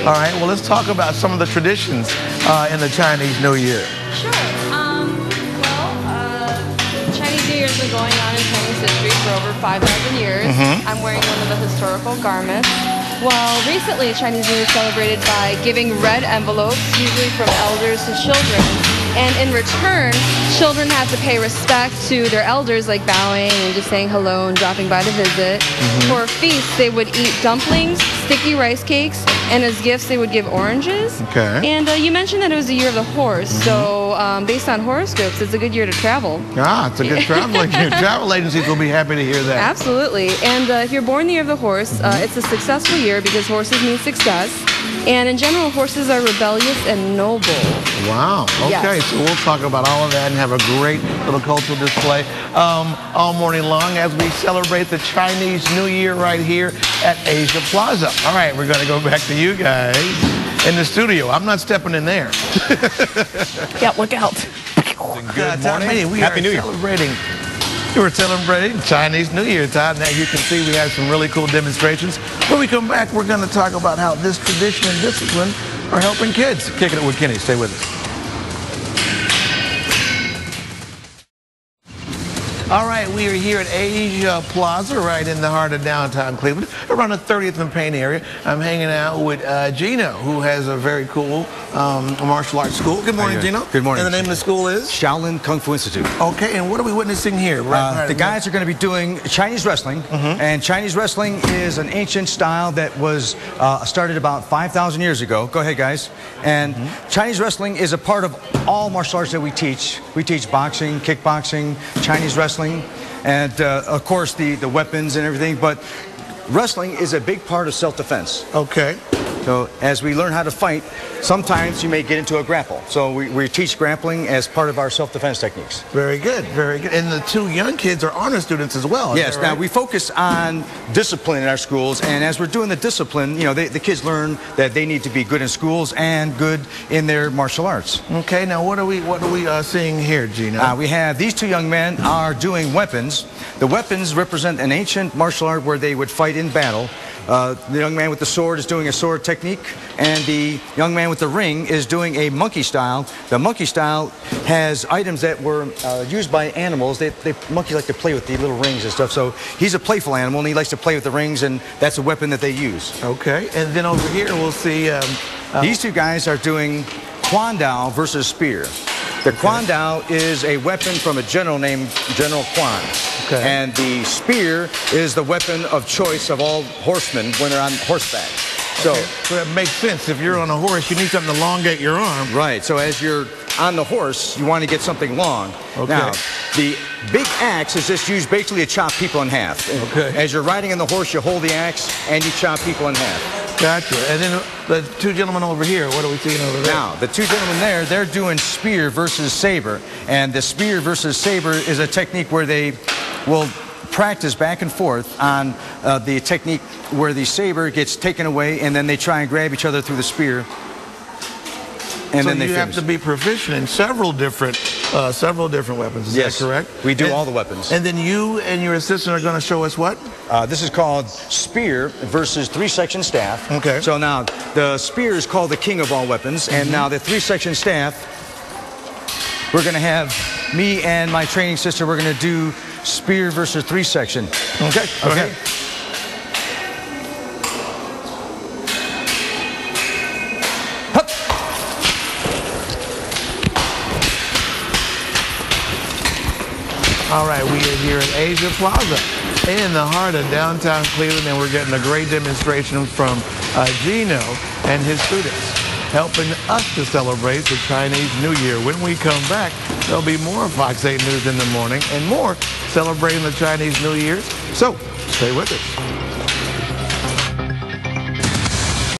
All right, well, let's talk about some of the traditions in the Chinese New Year. Sure. Chinese New Year has been going on in Chinese history for over 5,000 years. I'm wearing one of the historical garments. Well, recently Chinese New Year is celebrated by giving red envelopes, usually from elders to children. And in return, children have to pay respect to their elders, like bowing and just saying hello and dropping by to visit. For a feast, they would eat dumplings, sticky rice cakes, and as gifts, they would give oranges. Okay. And you mentioned that it was the year of the horse, so based on horoscopes, it's a good year to travel. Ah, it's a good traveling year. Travel agencies will be happy to hear that. Absolutely. And if you're born the year of the horse, it's a successful year because horses mean success. And in general, horses are rebellious and noble. Wow. Okay, Yes. so we'll talk about all of that and have a great little cultural display all morning long as we celebrate the Chinese New Year right here at Asia Plaza. All right, we're going to go back to you guys in the studio. I'm not stepping in there. Yeah, look out. Good morning. Happy New Year. We're celebrating Chinese New Year, Todd. Now you can see we have some really cool demonstrations. When we come back, we're going to talk about how this tradition and discipline are helping kids. Kicking it with Kenny. Stay with us. All right, we are here at Asia Plaza, right in the heart of downtown Cleveland, around the 30th and Payne area. I'm hanging out with Gino, who has a very cool martial arts school. Good morning, Gino. Good morning. And the name of the school is? Shaolin Kung Fu Institute. Okay, and what are we witnessing here? The guys are going to be doing Chinese wrestling, and Chinese wrestling is an ancient style that was started about 5,000 years ago. Go ahead, guys. And Chinese wrestling is a part of all martial arts that we teach. We teach boxing, kickboxing, Chinese wrestling, and of course the weapons and everything, but wrestling is a big part of self-defense. Okay. So as we learn how to fight, sometimes you may get into a grapple. So we teach grappling as part of our self-defense techniques. Very good, very good. And the two young kids are honor students as well. Yes, now we focus on discipline in our schools, and as we're doing the discipline, you know, the kids learn that they need to be good in schools and good in their martial arts. Okay, now what are we seeing here, Gino? We have these two young men are doing weapons. The weapons represent an ancient martial art where they would fight in battle. The young man with the sword is doing a sword technique, and the young man with the ring is doing a monkey style. The monkey style has items that were used by animals. Monkeys like to play with the little rings and stuff, so he's a playful animal, and he likes to play with the rings, and that's a weapon that they use. Okay, and then over here we'll see... These two guys are doing Quan Dao versus spear. The Quan Dao is a weapon from a general named General Quan. Okay. And the spear is the weapon of choice of all horsemen when they're on horseback. So that makes sense. If you're on a horse, you need something to elongate your arm. Right. So as you're on the horse, you want to get something long. Okay. Now, the big axe is just used basically to chop people in half. Okay. As you're riding on the horse, you hold the axe and you chop people in half. Gotcha. And then the two gentlemen over here, what are we seeing over there? Now, the two gentlemen there, they're doing spear versus saber. And the spear versus saber is a technique where they will practice back and forth on the technique where the saber gets taken away and then they try and grab each other through the spear. And so then they you finish. have to be proficient in several different weapons. Is that correct? We do all the weapons. And then you and your assistant are going to show us what? This is called spear versus three-section staff. Okay. So now the spear is called the king of all weapons, and now the three-section staff, we're going to have me and my training sister, we're going to do spear versus three-section. Okay. Okay. All right, we are here at Asia Plaza in the heart of downtown Cleveland, and we're getting a great demonstration from Gino and his students, helping us to celebrate the Chinese New Year. When we come back, there'll be more Fox 8 News in the morning and more celebrating the Chinese New Year. So stay with us.